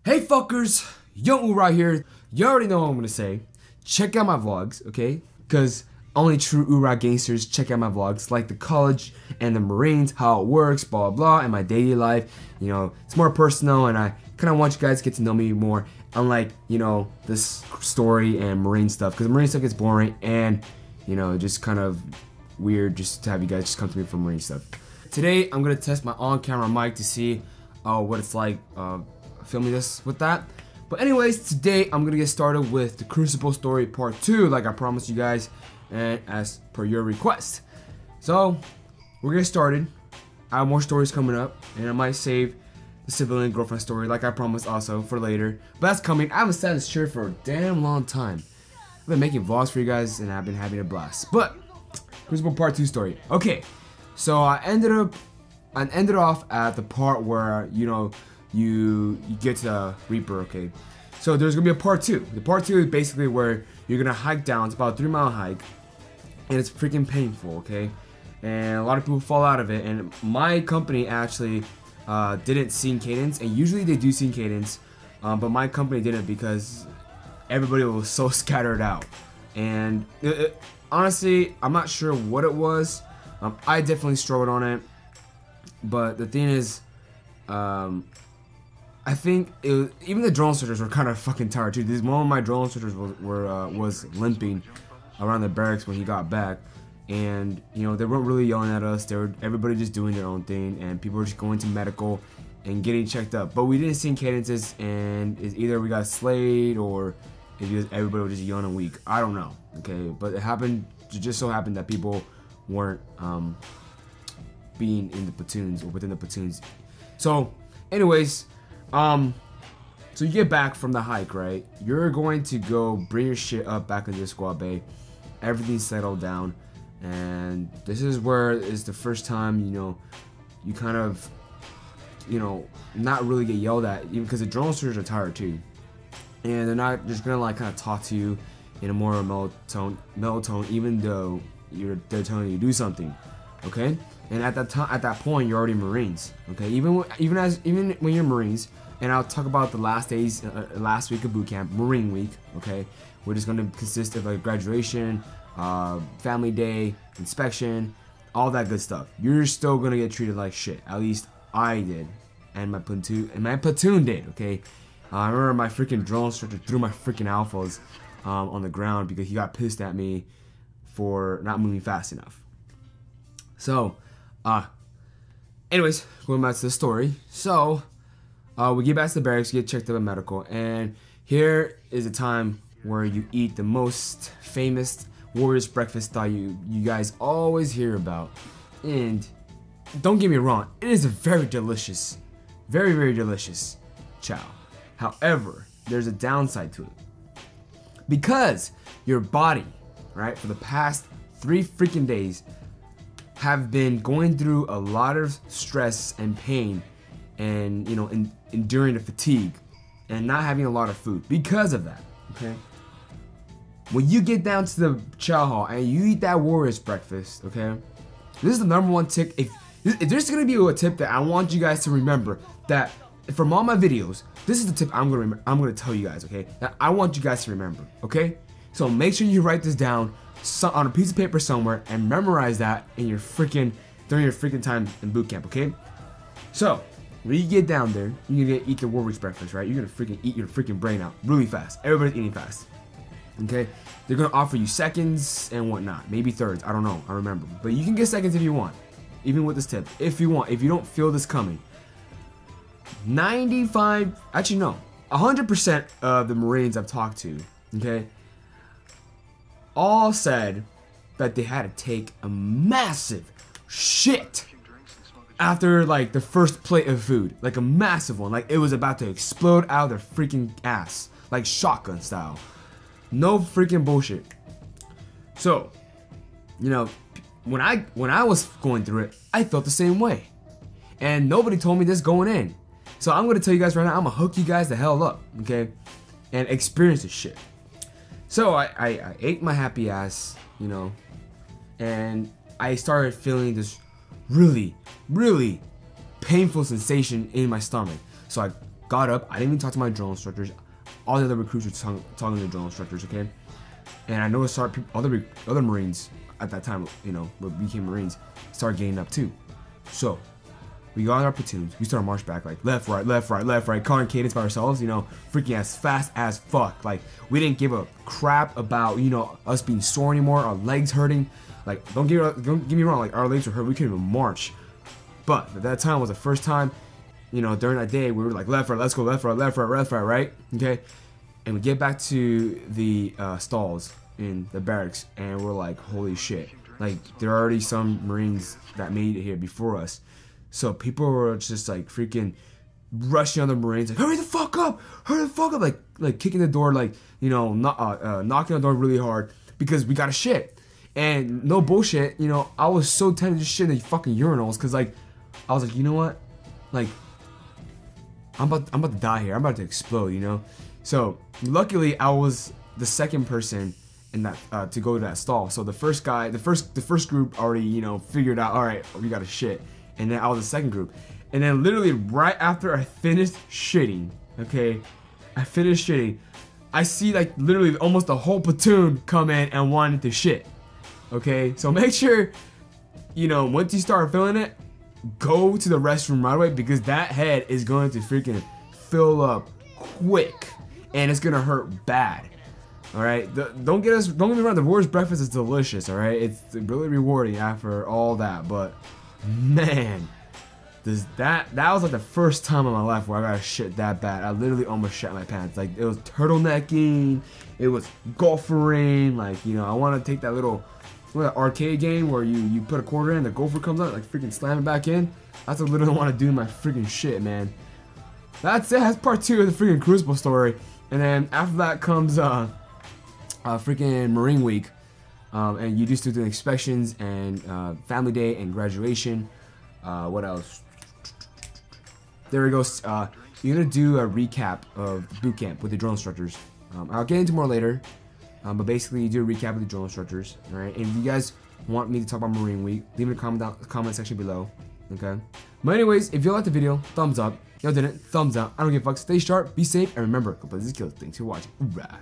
Hey fuckers, Young Oorah here. You already know what I'm gonna say. Check out my vlogs, okay? Because only true Oorah gangsters check out my vlogs, like the college and the Marines, how it works, blah blah, and my daily life. You know, it's more personal, and I kind of want you guys to get to know me more. Unlike, you know, this story and Marine stuff, because Marine stuff gets boring and, you know, just kind of weird just to have you guys just come to me for Marine stuff. Today, I'm gonna test my on-camera mic to see what it's like filming this with that. But anyways, today I'm gonna get started with the Crucible story part 2, like I promised you guys, and as per your request. So we're gonna get started. I have more stories coming up, and I might save the civilian girlfriend story, like I promised, also for later. But that's coming. I haven't sat this chair for a damn long time. I've been making vlogs for you guys, and I've been having a blast. But Crucible part 2 story. Okay, so I ended off at the part where, you know, you get to the Reaper. Okay, so there's gonna be a part 2. The part 2 is basically where you're gonna hike down. It's about a 3-mile hike, and it's freaking painful. Okay, and a lot of people fall out of it, and my company actually didn't sing cadence, and usually they do sing cadence, but my company didn't because everybody was so scattered out. And honestly, I'm not sure what it was. I definitely struggled on it, but the thing is, I think even the drill instructors were kind of fucking tired too. One of my drill instructors was limping around the barracks when he got back, and you know, they weren't really yelling at us. Everybody just doing their own thing, and people were just going to medical and getting checked up. But we didn't sing cadences, and it's either we got slayed or everybody was just young and weak. I don't know. Okay, but it just so happened that people weren't being in the platoons or within the platoons. So, anyways. So you get back from the hike, right? You're going to go bring your shit up back into the squad bay. Everything's settled down, and this is where is the first time, you know, you kind of, you know, not really get yelled at, even because the drill instructors are tired too, and they're not just gonna like kind of talk to you in a more mellow tone, even though they're telling you to do something, okay? And at that point, you're already Marines, okay? Even when you're Marines. And I'll talk about the last week of boot camp, Marine week, okay? Which is gonna consist of like graduation, family day, inspection, all that good stuff. You're still gonna get treated like shit. At least I did, and my platoon did, okay? I remember my freaking drill instructor threw my freaking alphas on the ground because he got pissed at me for not moving fast enough. So, anyways, going back to the story. So, we get back to the barracks, get checked up at medical, and here is a time where you eat the most famous warrior's breakfast that you guys always hear about. And don't get me wrong, it is a very delicious, very, very delicious chow. However, there's a downside to it. Because your body, right, for the past 3 freaking days have been going through a lot of stress and pain, and you know, enduring the fatigue and not having a lot of food because of that, okay? When you get down to the chow hall and you eat that warrior's breakfast, okay, this is the #1 tip. If there's gonna be a tip that I want you guys to remember, that from all my videos, this is the tip I'm gonna tell you guys, okay, that I want you guys to remember, okay? So make sure you write this down on a piece of paper somewhere and memorize that in your during your freaking time in boot camp, okay? So when you get down there, you're gonna eat the warrior's breakfast, right? You're gonna freaking eat your freaking brain out really fast. Everybody's eating fast, okay? They're gonna offer you seconds and whatnot, maybe thirds. I don't know. I remember, but you can get seconds if you want, even with this tip. If you want, if you don't feel this coming. 100% of the Marines I've talked to, okay, all said that they had to take a massive shit after like the first plate of food, like a massive one, like it was about to explode out of their freaking ass, like shotgun style. No freaking bullshit. So, you know, when I was going through it, I felt the same way, and nobody told me this going in. So I'm gonna tell you guys right now, I'm gonna hook you guys the hell up, okay, and experience this shit. So I ate my happy ass, you know, and I started feeling this really, really painful sensation in my stomach. So I got up. I didn't even talk to my drill instructors. All the other recruits were talking to the drill instructors, okay? And I noticed other Marines at that time, you know, when we became Marines, started getting up too. So we got in our platoons. We started march back like left, right, left, right, left, right, calling cadence by ourselves, you know, freaking as fast as fuck. Like we didn't give a crap about, you know, us being sore anymore, our legs hurting. Like don't get me wrong, like our legs were hurt. We couldn't even march. But at that time was the first time, you know, during that day we were like left, right, let's go left, right, left, right, left, right, right, okay. And we get back to the stalls in the barracks, and we're like, holy shit! Like there are already some Marines that made it here before us. So people were just like freaking rushing on the Marines, like hurry the fuck up, like kicking the door, like, you know, knocking on the door really hard because we got a shit. And no bullshit, you know, I was so tempted to shit in the fucking urinals because like I was like, you know what, like I'm about to die here. I'm about to explode, you know. So luckily I was the second person in that to go to that stall. So the first guy, the first group already, you know, figured out, all right, we got a shit. And then I was the second group. And then literally right after I finished shitting, okay, I see like literally almost the whole platoon come in and wanted to shit. Okay, so make sure, you know, once you start feeling it, go to the restroom right away because that head is going to freaking fill up quick and it's gonna hurt bad. All right, don't get me wrong, the Warriors breakfast is delicious. All right, it's really rewarding after all that, but man, that was like the first time in my life where I got shit that bad. I literally almost shat my pants. Like it was turtlenecking, it was golfering. Like, you know, I want to take that little arcade game where you put a quarter in, the gopher comes out, like freaking slam it back in. That's what I literally want to do in my freaking shit, man. That's it. That's part 2 of the freaking Crucible story. And then after that comes freaking Marine Week, and you just do the inspections and family day and graduation. What else? There we go. You're gonna do a recap of the boot camp with the drill instructors. I'll get into more later, but basically you do a recap with the drill instructors. All right. And if you guys want me to talk about Marine Week, leave it in the comment section below. Okay. But anyways, if you liked the video, thumbs up. If you didn't, thumbs down. I don't give a fuck. Stay sharp, be safe, and remember, go play this kill. Thanks for watching. Oorah.